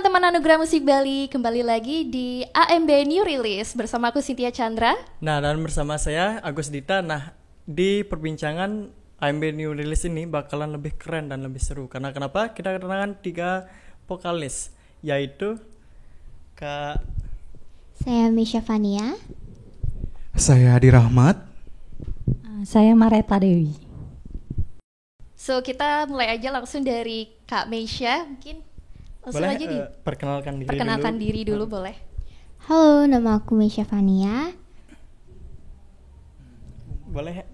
teman Anugerah Musik Bali, kembali lagi di AMB New Release bersama aku Cynthia Chandra. Nah, dan bersama saya Agus Dita. Nah, di perbincangan AMB New Release ini bakalan lebih keren dan lebih seru. Karena kenapa? Kita kedatangan 3 vokalis, yaitu Kak... Saya Misha Fania. Saya Adi Rahmat. Saya Mareta Dewi. So, kita mulai aja langsung dari Kak Meisha, mungkin langsung Boleh aja perkenalkan diri dulu boleh. Halo, nama aku Misha Fania. Boleh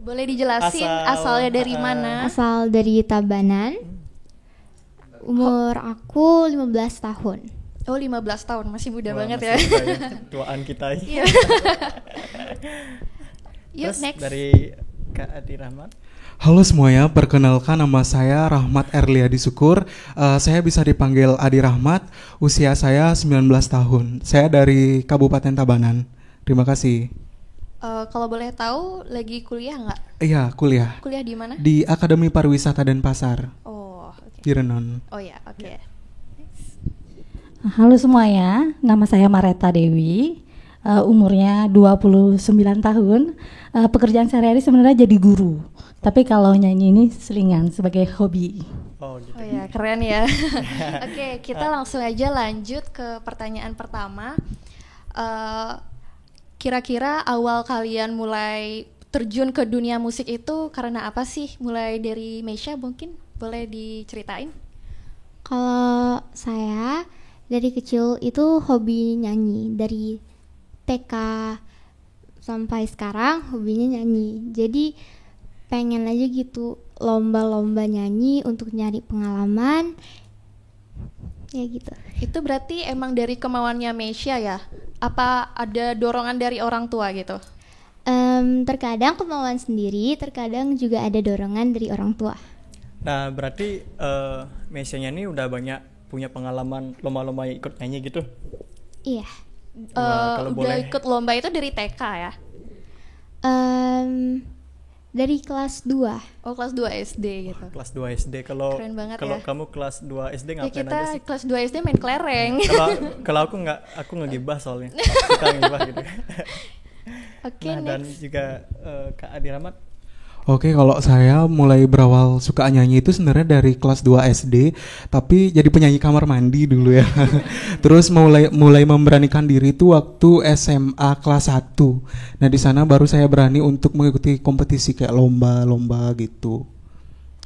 boleh dijelasin asalnya dari mana? Asal dari Tabanan. Umur aku 15 tahun. Oh, 15 tahun, masih muda Wah, banget masih ya. muda ya. Tuaan kita. Iya. Yuk, Terus next. dari Kak Adi Rahmat. Halo semuanya, perkenalkan nama saya Rahmat Erliadi Syukur. Saya bisa dipanggil Adi Rahmat. Usia saya 19 tahun. Saya dari Kabupaten Tabanan. Terima kasih. Kalau boleh tahu, lagi kuliah nggak? Iya, kuliah Kuliah di mana? di Akademi Pariwisata Denpasar Oh, oke. di Renon. Oh ya, oke. Halo semuanya, nama saya Mareta Dewi. Umurnya 29 tahun. Pekerjaan sehari-hari sebenarnya jadi guru. Tapi kalau nyanyi ini selingan sebagai hobi. Oh, gitu. Oh ya, keren ya. Oke, kita langsung aja lanjut ke pertanyaan pertama. Kira-kira awal kalian mulai terjun ke dunia musik itu karena apa sih? Mulai dari Meisha mungkin boleh diceritain? Kalau saya dari kecil itu hobi nyanyi. Dari TK sampai sekarang hobinya nyanyi. Jadi pengen aja gitu lomba-lomba nyanyi untuk nyari pengalaman. Ya gitu. Itu berarti emang dari kemauannya Meisha ya? Apa ada dorongan dari orang tua gitu? Terkadang kemauan sendiri, terkadang juga ada dorongan dari orang tua. Nah, berarti Meisha-nya ini udah banyak punya pengalaman lomba-lomba ikut nyanyi gitu? Iya. Kalau Udah boleh. ikut lomba itu dari TK ya? Dari kelas 2. Oh, kelas 2 SD gitu. Kelas 2 SD. Kalau Keren banget kalau ya. kamu kelas 2 SD Ya, ngapain kita aja sih? kelas 2 SD main kelereng. Kalau aku ngegibah soalnya. Suka ngegibah gitu. Oke, Nah, dan next. juga Kak Adi Rahmat. Oke, kalau saya mulai berawal suka nyanyi itu sebenarnya dari kelas 2 SD, tapi jadi penyanyi kamar mandi dulu ya. Terus mulai memberanikan diri itu waktu SMA kelas 1. Nah, di sana baru saya berani untuk mengikuti kompetisi kayak lomba-lomba gitu.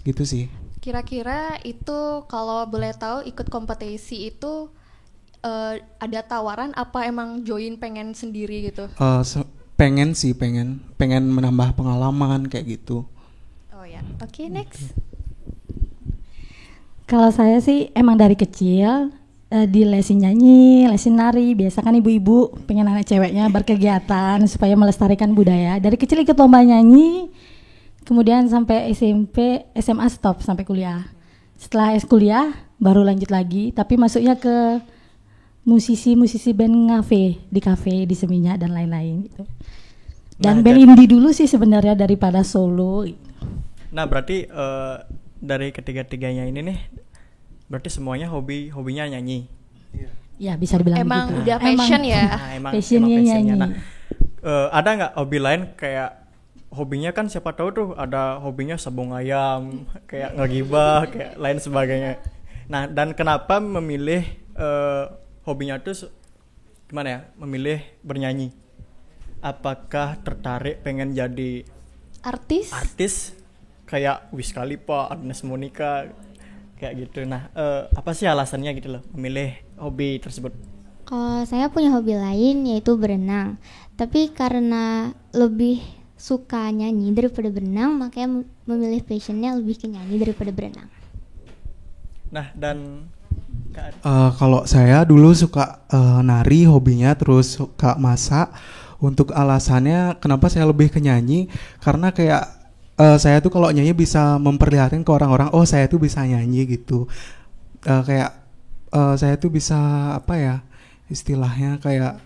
Gitu sih. Kira-kira itu kalau boleh tahu ikut kompetisi itu ada tawaran apa emang join pengen sendiri gitu? Pengen menambah pengalaman kayak gitu. Oh ya, oke, next. Kalau saya sih emang dari kecil di lesin nyanyi, lesin nari. Biasa kan ibu-ibu pengen anak ceweknya berkegiatan supaya melestarikan budaya. Dari kecil ikut lomba nyanyi, kemudian sampai SMP, SMA stop sampai kuliah. Setelah kuliah baru lanjut lagi, tapi masuknya ke musisi band di kafe di Seminyak dan lain-lain gitu. Dan band indie dulu sih sebenarnya daripada solo. Nah, berarti dari ketiga-tiganya ini nih, berarti semuanya hobinya nyanyi. Ya bisa dibilang Emang begitu. udah passion ya? Nah, emang Passionnya passionnya. nyanyi. Nah, ada nggak hobi lain kayak hobinya kan siapa tahu tuh ada hobinya sabung ayam, kayak ngegibah, kayak lain sebagainya. Nah, dan kenapa memilih hobinya tuh gimana ya? Memilih bernyanyi? Apakah tertarik pengen jadi artis kayak Wiz Khalifa, Agnes Monica kayak gitu? Nah, apa sih alasannya gitu loh memilih hobi tersebut? Kalau saya punya hobi lain yaitu berenang. Tapi karena lebih suka nyanyi daripada berenang, makanya memilih passionnya lebih ke nyanyi daripada berenang. Nah, dan Kalau saya dulu suka nari hobinya, terus suka masak. Untuk alasannya kenapa saya lebih ke nyanyi, karena kayak saya tuh kalau nyanyi bisa memperlihatkan ke orang-orang, oh saya tuh bisa nyanyi gitu. Saya tuh bisa apa ya istilahnya kayak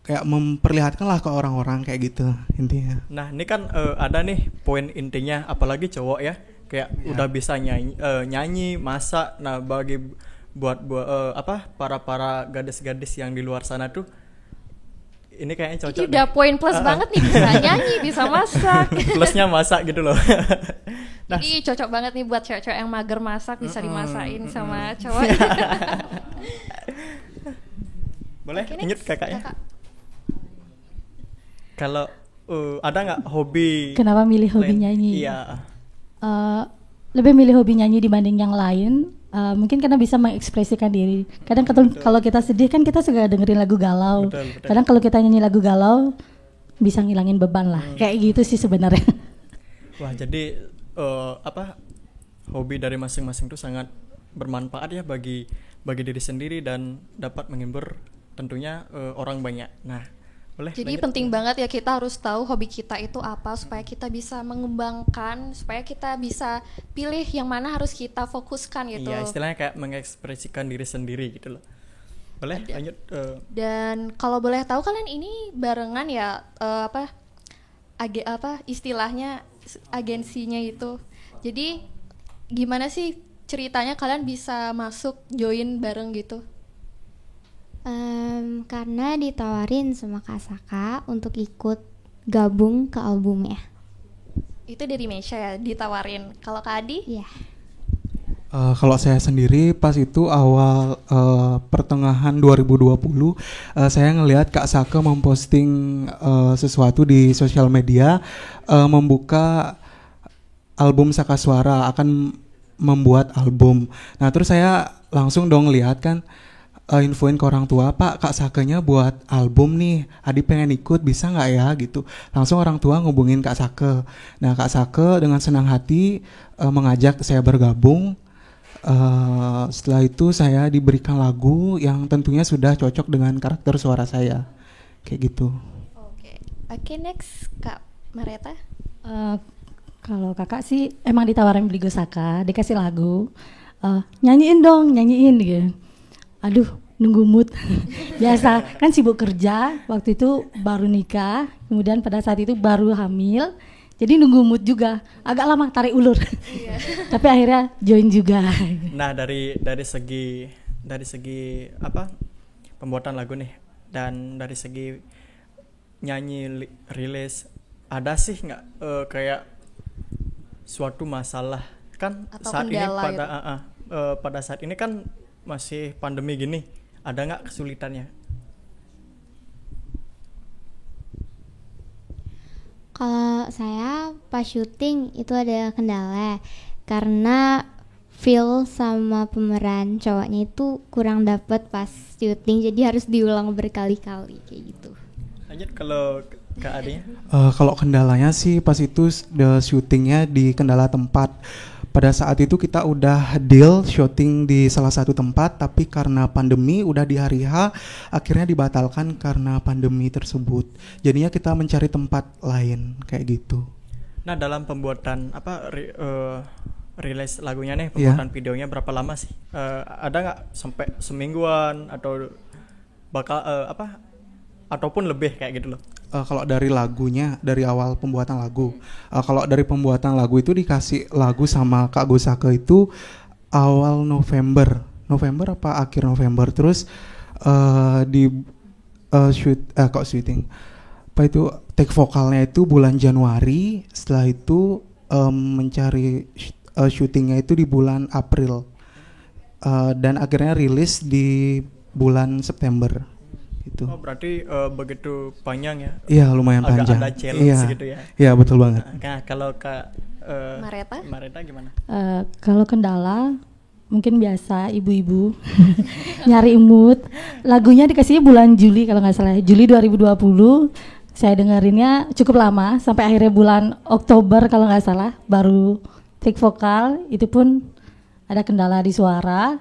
memperlihatkan lah ke orang-orang kayak gitu intinya. nah, ini kan ada nih poin intinya, apalagi cowok ya. kayak udah bisa nyanyi, masak. Nah, buat para gadis-gadis yang di luar sana tuh ini kayaknya cocok. Ini udah poin plus banget nih, bisa nyanyi, bisa masak. Plusnya masak gitu loh. Nah, Jadi cocok banget nih buat cewek-cewek yang mager masak, bisa dimasakin sama cowok. boleh Oke, lanjut next, kakaknya. kakak. Kalau ada nggak hobi? Kenapa milih hobi lain? nyanyi? Iya. Lebih milih hobi nyanyi dibanding yang lain. Mungkin karena bisa mengekspresikan diri. Kadang kalau kita sedih kan kita suka dengerin lagu galau. Betul. Kadang kalau kita nyanyi lagu galau bisa ngilangin beban lah. Kayak gitu sih sebenarnya. Wah, jadi hobi dari masing-masing itu sangat bermanfaat ya bagi diri sendiri dan dapat menghibur tentunya orang banyak. Nah, boleh. Jadi lanjut. penting banget ya kita harus tahu hobi kita itu apa supaya kita bisa mengembangkan, supaya kita bisa pilih yang mana harus kita fokuskan gitu. Iya, istilahnya kayak mengekspresikan diri sendiri gitu loh. Boleh lanjut. Dan kalau boleh tahu kalian ini barengan ya istilahnya agensinya itu. Jadi gimana sih ceritanya kalian bisa masuk join bareng gitu? Karena ditawarin sama Kak Saka untuk ikut gabung ke albumnya. Itu dari Mesha ya ditawarin. Kalau Kak Adi? Iya. Kalau saya sendiri pas itu awal pertengahan 2020 saya ngelihat Kak Saka memposting sesuatu di sosial media, membuka album Saka Suara, akan membuat album. Nah terus saya langsung dong lihat kan, infoin ke orang tua, Pak, Kak Sakenya buat album nih, Adi pengen ikut, bisa nggak ya gitu. Langsung orang tua ngubungin Kak Sake. Nah Kak Sake dengan senang hati mengajak saya bergabung. Setelah itu saya diberikan lagu yang tentunya sudah cocok dengan karakter suara saya, kayak gitu. Oke, next Kak Mareta. Kalau kakak sih emang ditawarin beli Saka, dikasih lagu, nyanyiin dong, nyanyiin gitu. Aduh, nunggu mood. Biasa kan sibuk kerja, waktu itu baru nikah, kemudian pada saat itu baru hamil, jadi nunggu mood juga, agak lama tarik ulur. Tapi akhirnya join juga. Nah, dari segi apa pembuatan lagu nih, dan dari segi nyanyi rilis, ada sih nggak kayak suatu masalah kan atau saat ini kendala pada gitu? Pada saat ini kan masih pandemi gini, ada nggak kesulitannya? Kalau saya pas syuting itu ada kendala karena feel sama pemeran cowoknya itu kurang dapet pas syuting, jadi harus diulang berkali-kali kayak gitu. Lanjut kalau Kak Adi. Kalau kendalanya sih pas itu syutingnya di kendala tempat. Pada saat itu kita udah deal syuting di salah satu tempat, tapi karena pandemi udah di hari H, akhirnya dibatalkan karena pandemi tersebut. Jadinya kita mencari tempat lain kayak gitu. Nah, dalam pembuatan rilis lagunya nih, pembuatan videonya berapa lama sih? Ada nggak sampai semingguan atau bakal ataupun lebih kayak gitu loh? Kalau dari lagunya, dari awal pembuatan lagu, kalau dari pembuatan lagu itu dikasih lagu sama Kak Gosake itu awal November apa akhir November, terus shooting apa itu take vokalnya itu bulan Januari, setelah itu mencari syutingnya itu di bulan April, dan akhirnya rilis di bulan September. Gitu. Oh, berarti begitu panjang ya? Iya, lumayan agak panjang. Ada challenge gitu ya? Iya, betul banget. Nah, kalau Kak Mareta gimana? Kalau kendala mungkin biasa ibu-ibu nyari mood. Lagunya dikasihnya bulan Juli kalau nggak salah, Juli 2020. Saya dengerinnya cukup lama sampai akhirnya bulan Oktober kalau nggak salah baru take vokal. Itu pun ada kendala di suara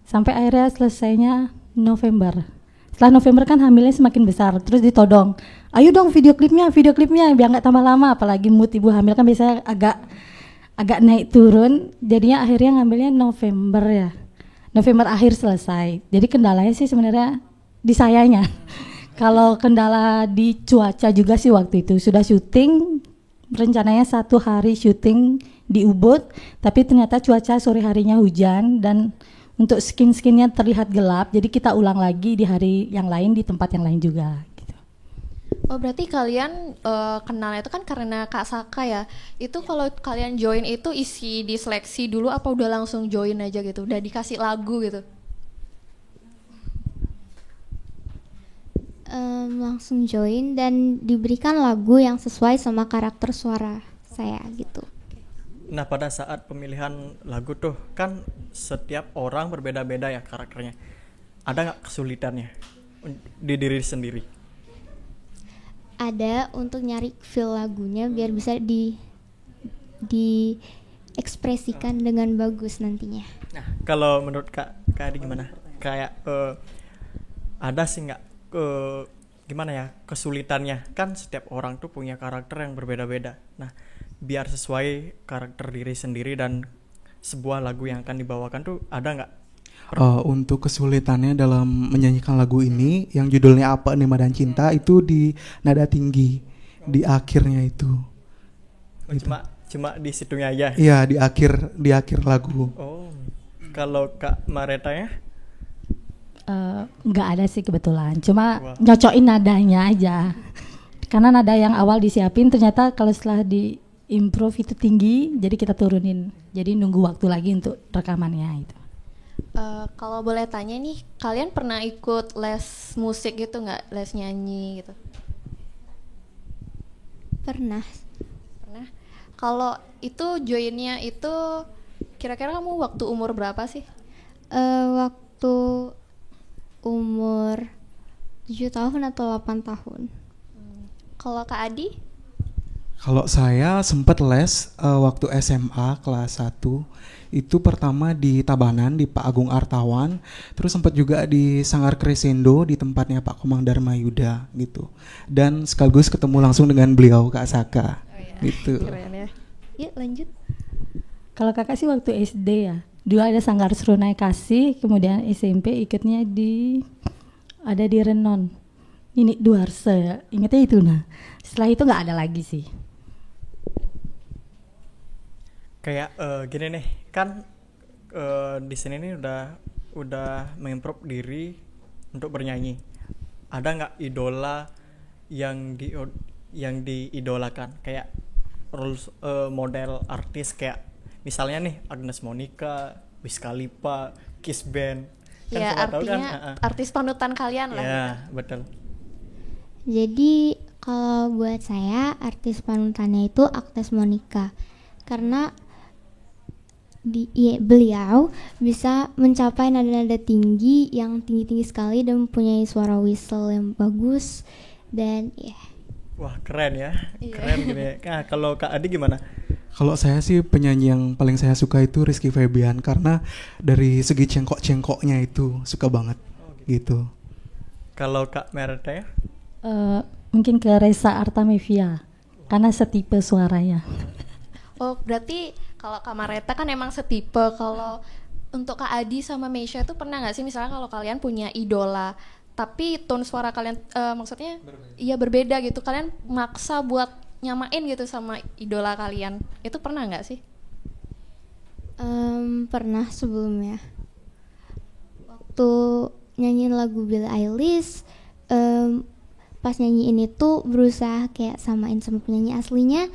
sampai akhirnya selesainya November. Setelah November kan hamilnya semakin besar, terus ditodong, ayo dong video klipnya biar nggak tambah lama, apalagi mood ibu hamil kan biasanya agak naik turun, jadinya akhirnya ngambilnya November ya, November akhir selesai. Jadi kendalanya sih sebenarnya di sayanya. Kalau kendala di cuaca juga sih waktu itu sudah syuting, rencananya 1 hari syuting di Ubud, tapi ternyata cuaca sore harinya hujan dan untuk skinnya terlihat gelap, jadi kita ulang lagi di hari yang lain di tempat yang lain juga. Gitu. Oh berarti kalian kenalnya itu kan karena Kak Saka ya. Itu kalau kalian join itu isi diseleksi dulu apa udah langsung join aja gitu? Udah dikasih lagu gitu? Langsung join dan diberikan lagu yang sesuai sama karakter suara saya gitu. Nah pada saat pemilihan lagu tuh kan setiap orang berbeda-beda ya karakternya. Ada nggak kesulitannya di diri sendiri? Ada untuk nyari feel lagunya biar bisa diekspresikan dengan bagus nantinya. Nah kalau menurut Kak Adi gimana? Kayak ada sih nggak gimana ya kesulitannya? Kan setiap orang tuh punya karakter yang berbeda-beda. Nah biar sesuai karakter diri sendiri dan sebuah lagu yang akan dibawakan tuh ada nggak? Untuk kesulitannya dalam menyanyikan lagu ini yang judulnya Apa Nima dan Cinta itu di nada tinggi di akhirnya itu. Gitu. Cuma di situnya aja. Iya di akhir lagu. Oh kalau Kak Mareta ya? Nggak ada sih kebetulan, cuma nyocokin nadanya aja. Karena nada yang awal disiapin ternyata kalau setelah di improve itu tinggi, jadi kita turunin. Jadi nunggu waktu lagi untuk rekamannya itu. Kalau boleh tanya nih, kalian pernah ikut les musik gitu nggak? Les nyanyi gitu? Pernah. Pernah. Kalau itu joinnya itu kira-kira kamu waktu umur berapa sih? Waktu umur 7 tahun atau 8 tahun. Kalau Kak Adi? Kalau saya sempat les waktu SMA kelas 1 itu pertama di Tabanan di Pak Agung Artawan, terus sempat juga di Sanggar Crescendo di tempatnya Pak Komang Dharma Yuda gitu. Dan sekaligus ketemu langsung dengan beliau Kak Saka. Gitu. Keren ya. Yuk lanjut. Kalau kakak sih waktu SD ya. Dulu ada Sanggar Serunai Kasih, kemudian SMP ikutnya ada di Renon. Ini Duarse, ingetnya itu nah. Setelah itu nggak ada lagi sih. Kayak gini nih, kan di sini nih udah mengimprove diri untuk bernyanyi. Ada nggak idola yang diidolakan? Kayak model artis kayak misalnya nih Agnes Monica, Wiz Khalifa, Kiss Band. Kan Ya artinya kan, artis panutan kalian lah. Ya betul. Jadi kalau buat saya artis panutannya itu Agnes Monica karena beliau bisa mencapai nada-nada tinggi yang tinggi-tinggi sekali dan mempunyai suara whistle yang bagus dan Wah keren ya, Iya. keren gini. Nah kalau Kak Adi gimana? Kalau saya sih penyanyi yang paling saya suka itu Rizky Febian karena dari segi cengkok-cengkoknya itu suka banget gitu. Kalau Kak Merta ya? Mungkin ke Reza Artamevia karena setipe suaranya. Oh berarti kalau Kak Mareta kan emang setipe. Kalau untuk Kak Adi sama Meisha itu pernah nggak sih misalnya kalau kalian punya idola tapi tone suara kalian maksudnya iya berbeda gitu, kalian maksa buat nyamain gitu sama idola kalian, itu pernah nggak sih? Pernah sebelumnya waktu nyanyiin lagu Billie Eilish, pas nyanyiin itu berusaha kayak samain sama penyanyi aslinya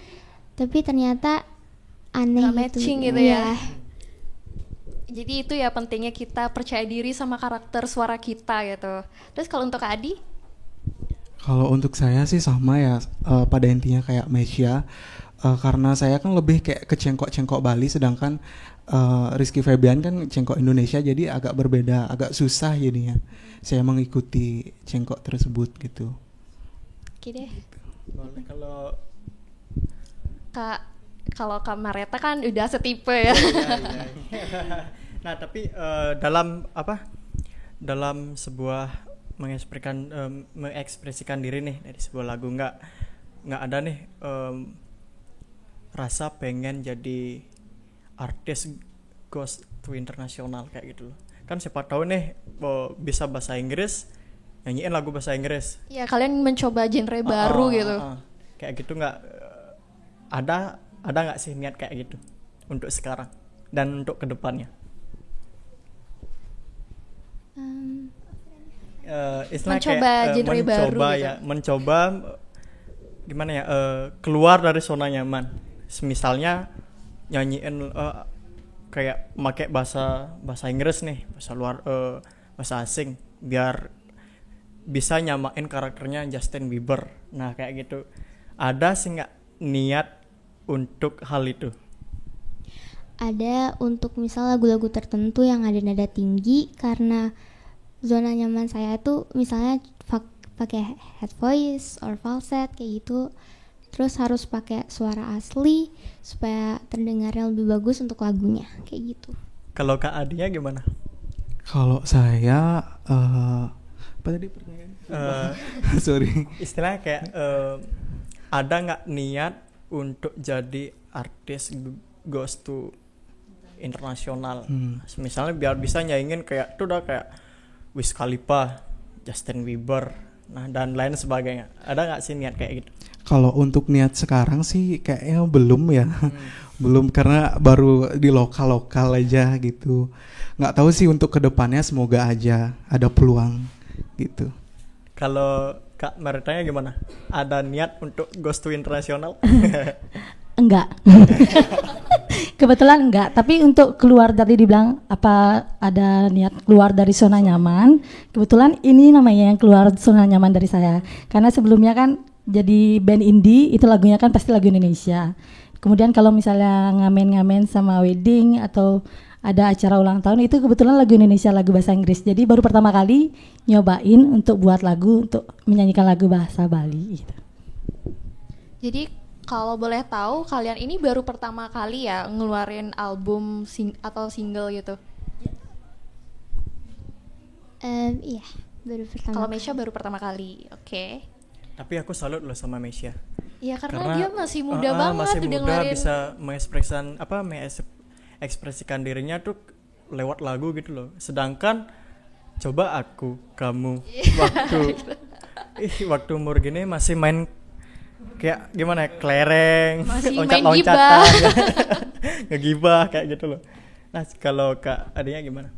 tapi ternyata aneh Nggak gitu. matching gitu Iya. ya. Jadi itu ya pentingnya kita percaya diri sama karakter suara kita gitu. Terus kalau untuk Kak Adi? Kalau untuk saya sih sama ya pada intinya kayak Meisha karena saya kan lebih kayak ke cengkok-cengkok Bali sedangkan Rizky Febian kan cengkok Indonesia jadi agak berbeda, agak susah jadinya. Saya mengikuti cengkok tersebut gitu. Oke deh. Boleh Kalau Kak Mareta kan udah setipe ya. Iya. Nah tapi dalam sebuah mengekspresikan diri nih dari sebuah lagu nggak ada nih rasa pengen jadi artis goes to internasional kayak gitu loh. Kan siapa tahu nih bisa bahasa Inggris, nyanyiin lagu bahasa Inggris. Ya kalian mencoba genre baru gitu. Kayak gitu nggak ada nggak sih niat kayak gitu? untuk sekarang dan untuk kedepannya? Istilahnya Mencoba genre baru mencoba gitu. ya, mencoba gimana ya, keluar dari zona nyaman. Misalnya nyanyiin kayak pakai bahasa Inggris nih, bahasa luar, bahasa asing, biar bisa nyamain karakternya Justin Bieber. Nah kayak gitu, ada sih nggak niat untuk hal itu? Ada untuk misal lagu-lagu tertentu yang ada nada tinggi, karena zona nyaman saya tuh misalnya pakai head voice or falset kayak gitu, terus harus pakai suara asli supaya terdengarnya lebih bagus untuk lagunya kayak gitu. Kalau Kak Adinya gimana? Kalau saya apa tadi pertanyaannya? Sorry. Istilahnya kayak ada nggak niat untuk jadi artis goes to internasional? Misalnya biar bisa nyaingin kayak tuh udah kayak Wiz Khalifa, Justin Bieber, nah dan lain sebagainya. Ada nggak sih niat kayak gitu? Kalau untuk niat sekarang sih kayaknya belum ya. Belum, karena baru di lokal aja gitu. Nggak tahu sih untuk kedepannya, semoga aja ada peluang gitu. Kalau Kak Maritanya gimana? Ada niat untuk goes to internasional? Enggak. Kebetulan enggak, tapi untuk keluar dari, dibilang apa ada niat keluar dari zona nyaman, kebetulan ini namanya yang keluar zona nyaman dari saya. Karena sebelumnya kan jadi band indie, itu lagunya kan pasti lagu Indonesia. Kemudian kalau misalnya ngamen-ngamen sama wedding atau ada acara ulang tahun, itu kebetulan lagu Indonesia, lagu bahasa Inggris. Jadi baru pertama kali nyobain untuk buat lagu, untuk menyanyikan lagu bahasa Bali gitu. Jadi kalau boleh tahu, kalian ini baru pertama kali ya ngeluarin album atau single gitu? Iya, baru pertama. Kalau Meisha baru pertama kali, oke. Tapi aku salut loh sama Meisha. Iya, karena dia masih muda banget, masih udah muda, ngeluarin. bisa mengekspresikan dirinya tuh lewat lagu gitu loh. Sedangkan coba aku, kamu waktu umur gini masih main kayak gimana ya, kelereng, Masih main loncat-loncatan, ngegibah kayak gitu loh. Nah kalau Kak adanya gimana?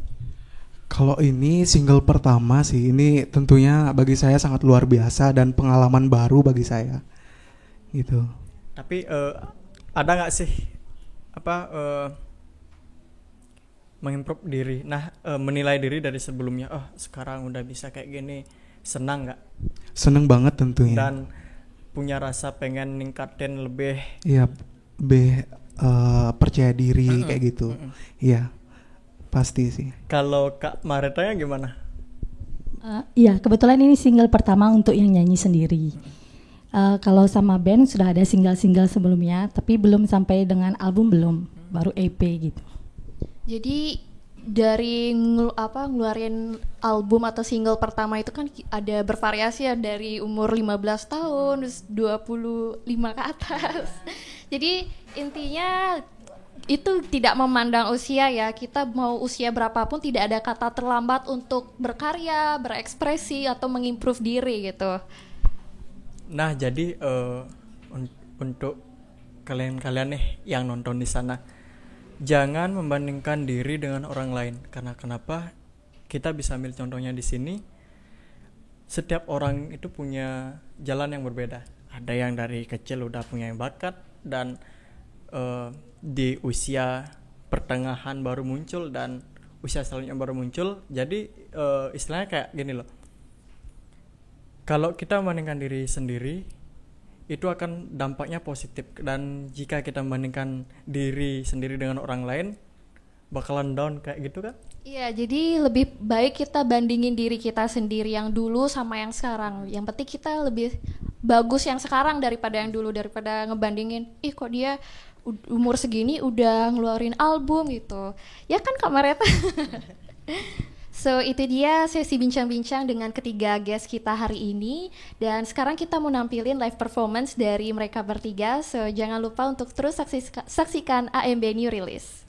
Kalau ini single pertama sih, ini tentunya bagi saya sangat luar biasa dan pengalaman baru bagi saya gitu. Tapi ada nggak sih mengimprove diri, menilai diri dari sebelumnya, oh sekarang udah bisa kayak gini, senang nggak? Seneng banget tentunya. Dan punya rasa pengen ningkatin lebih. Iya, percaya diri kayak gitu. Iya, pasti sih. Kalau Kak Maretanya gimana? Iya, kebetulan ini single pertama untuk yang nyanyi sendiri. Kalau sama band sudah ada single-single sebelumnya, tapi belum sampai dengan album, belum, baru EP gitu. Jadi dari ngeluarin album atau single pertama itu kan ada bervariasi ya, dari umur 15 tahun, terus 25 ke atas. Jadi intinya itu tidak memandang usia ya, kita mau usia berapapun tidak ada kata terlambat untuk berkarya, berekspresi atau mengimprove diri gitu. Nah jadi untuk kalian-kalian nih yang nonton di sana, jangan membandingkan diri dengan orang lain. Karena kenapa? Kita bisa ambil contohnya di sini. Setiap orang itu punya jalan yang berbeda. Ada yang dari kecil udah punya yang bakat, dan di usia pertengahan baru muncul, dan usia selanjutnya baru muncul. Jadi istilahnya kayak gini loh. Kalau kita membandingkan diri sendiri, itu akan dampaknya positif, dan jika kita membandingkan diri sendiri dengan orang lain bakalan down kayak gitu kan? Iya, jadi lebih baik kita bandingin diri kita sendiri yang dulu sama yang sekarang. Yang penting kita lebih bagus yang sekarang daripada yang dulu, daripada ngebandingin, ih kok dia umur segini udah ngeluarin album gitu. Ya kan Kak Mareta? So itu dia sesi bincang-bincang dengan ketiga guest kita hari ini. Dan sekarang kita mau nampilin live performance dari mereka bertiga. So jangan lupa untuk terus saksikan AMB New Release.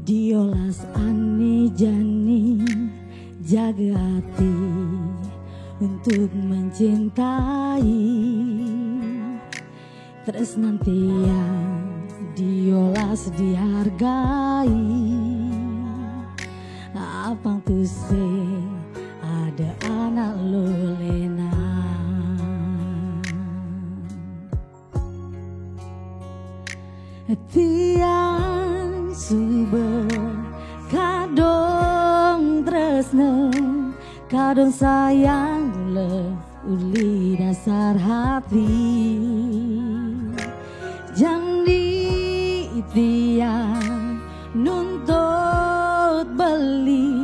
diolas ane jani jaga hati untuk mencintai, terus nanti yang diolas dihargai. Apang tu se ada anak lolena, tiang sube kadong tresno kadong sayang le uli dasar hati. Jangan tiang nuntut beli,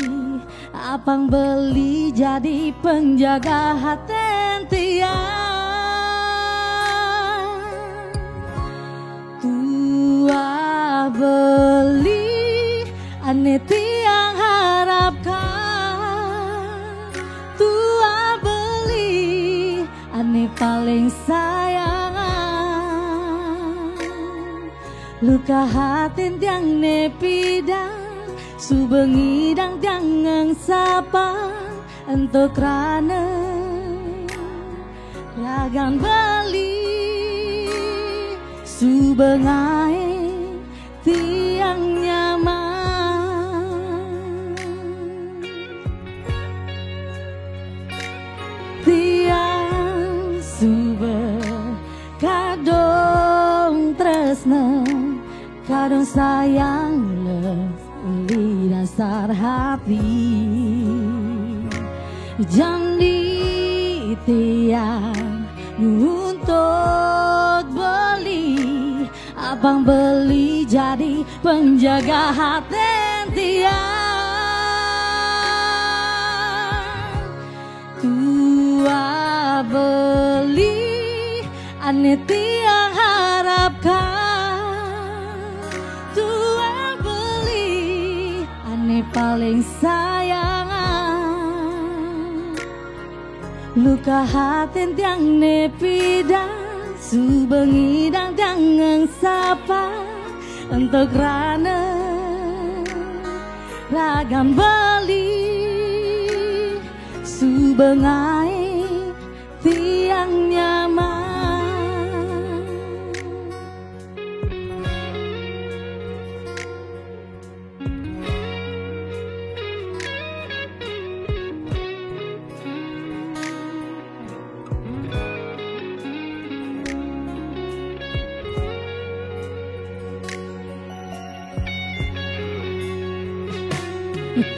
apang beli jadi penjaga hati tiang. Tua beli ane tiang harapkan, tua beli ane paling sayang. Luka hati tiang nepidang subengi dang tiang sapa untuk rana ragang bali subengai tiang nyaman, tiang sube kadong tresna kadong sayang le uli dasar hati. Jangan tiang nuntut beli, abang beli jadi penjaga hati tiang. Tua beli ane tiang harapkan, tua beli ane paling sayang. Luka hati tiang nepidang subengi dang tiang sapa untuk rana ragam beli subengai tiang nyaman.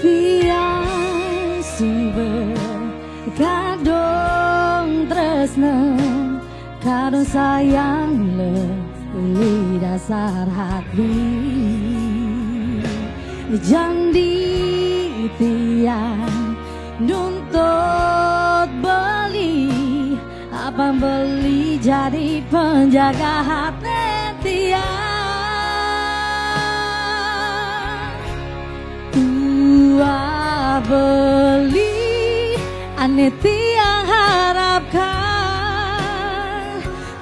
Tiang sube kadong tresna kadong sayang le uli dasar hati. Jangan tiang nuntut beli, abang beli jadi penjaga hati tiang. Tua beli ane tiang harapkan,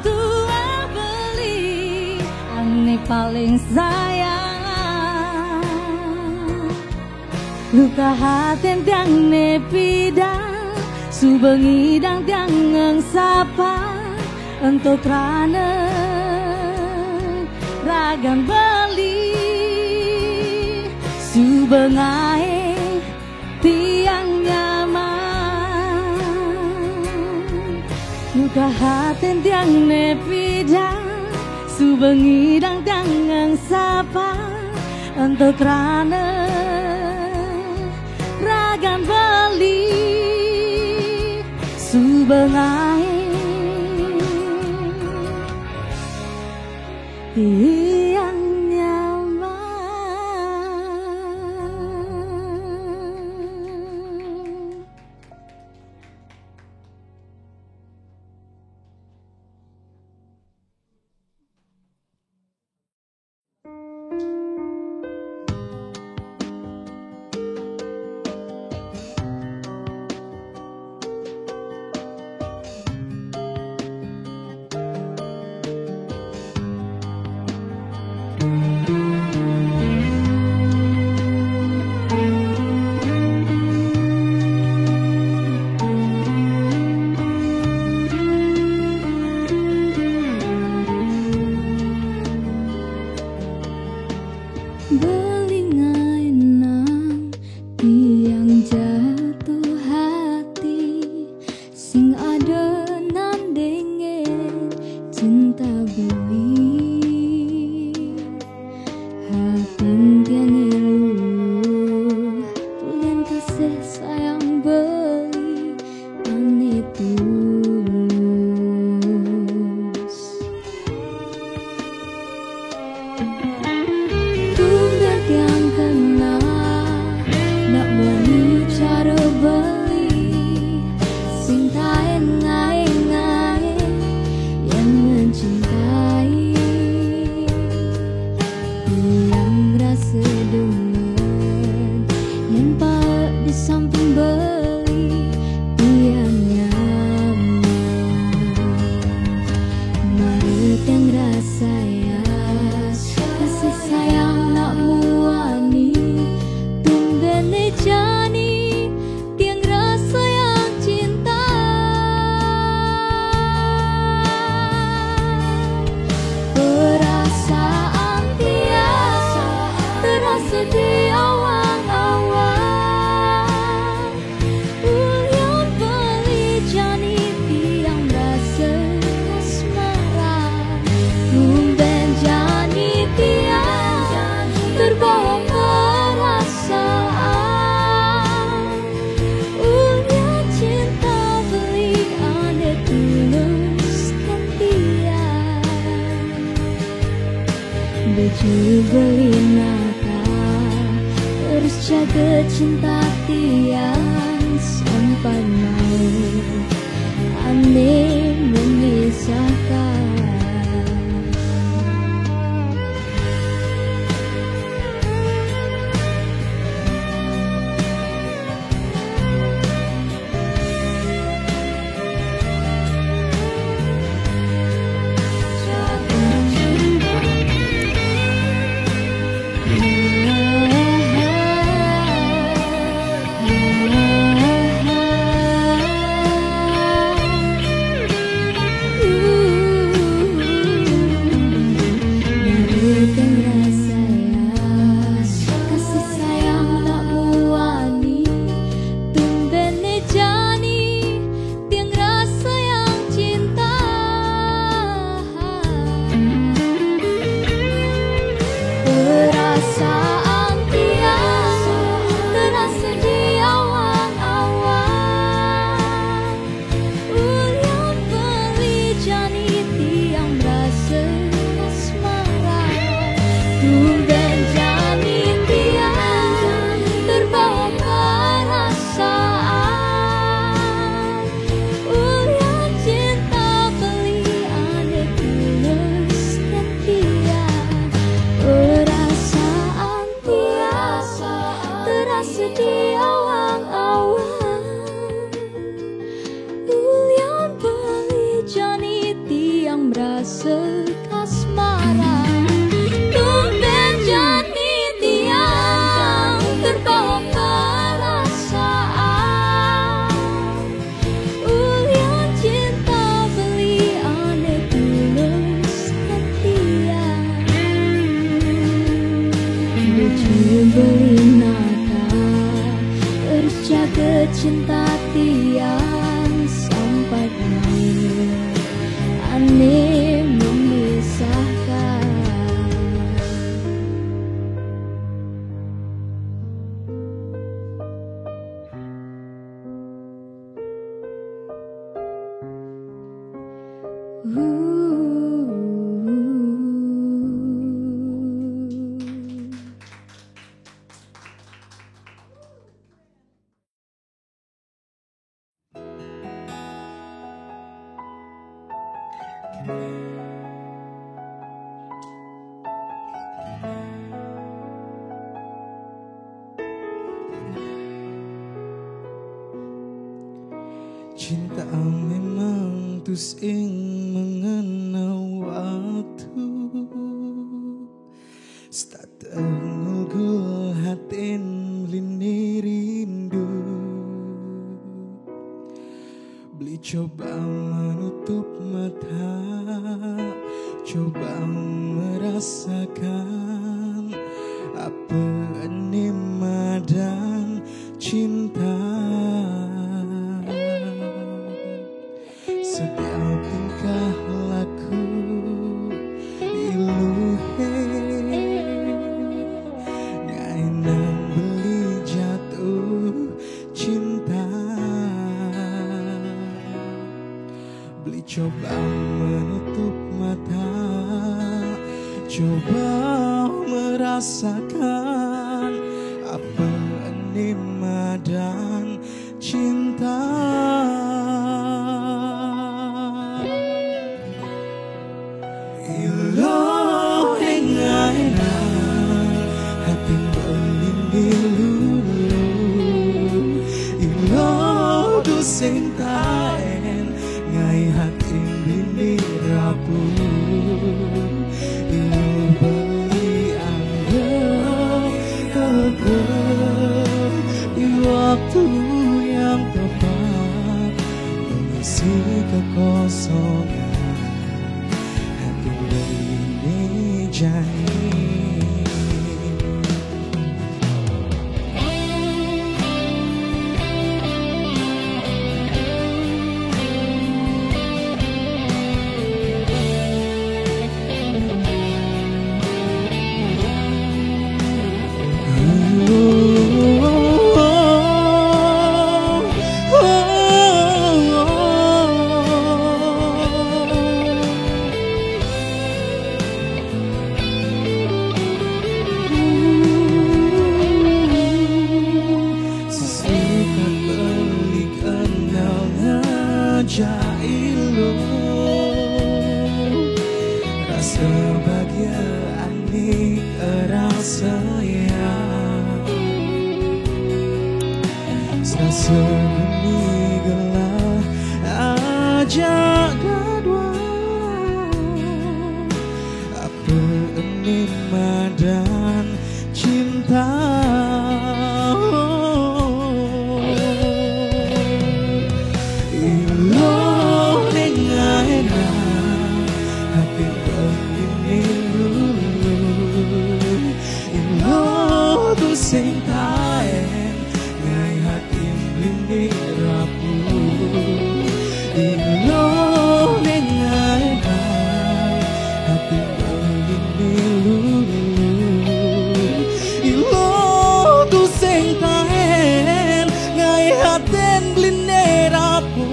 tua beli ane paling sayang. Luka hati tiang nepidang subengi dang tiang sapa untuk rana ragam beli subengai tiang nyaman. Luka hati tiang nepidang subengi dang tiang sapa untuk rana ragam beli subengai tiang nyaman. belingai nang tiang jatuh hati sing ada nandenge cinta beli hati tiang elu tulian kasih sayang beli ane tulus tunda tiang kena nak wani cara beli sing taen ngai-ngai yang mencintai yang rasa demen yang pak di samping beli tiang nyaman maret yang rasa ya kasih sayang nak muani tumben jani tiang rasa yang cinta perasaan tiasa terasa di awang-awang yang beli jani tiang rasa asmara tumben jani tiang terbawa perasaan yang cinta beli ane tuluskan tiang baju beli nata terus jaga cinta tiang sampai mau ane memisahkan. Kasih sayang nak muani tumben jani tiang rasa yang cinta perasaan tiasa terasa di awang-awang yang beli jani tiang rasa asmara tumben jani tiang terbawa perasaan yang cinta beli ane tuluskan tiang perasaan tiasa terasa di awang-awang yang beli jani tiang merasa kasmara tumben jani tiang terbawa perasaan yang cinta beli ane tuluskan tiang baju beli nata terus jaga cinta tiang sampai mau ane memisahkan. Cinta memang tus ing mengenal waktu tak tengugul hatin lini rindu beli coba menutup mata coba merasakan apa ini madan cinta. Setiap tingkah laku iluhe ngainang beli jatuh cinta. Beli coba menutup mata, coba merasakan apa ini madan cinta. Ilo engaina hati belindilulu, ilo duseng taen ngai hati bindi rapu. Ilo beli anggap tegak di waktu yang tepat mengisi kekosongan hati ini jadi. Jailu rasa bahagia anik rasa ya serasa bumi gelah aja gadwa apa ini madan cinta. Sing taen ngai hati blindi rapu. Ilo nengai hati blindi lulu. Ilo tu sing taen ngai hati blindi rapu.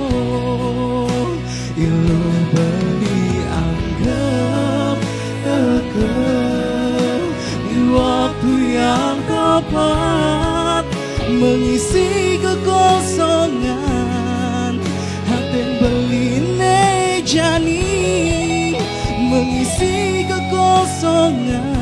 Ilo beli anggap tegak di waktu yang tepat mengisi kekosongan hati beline jani mengisi kekosongan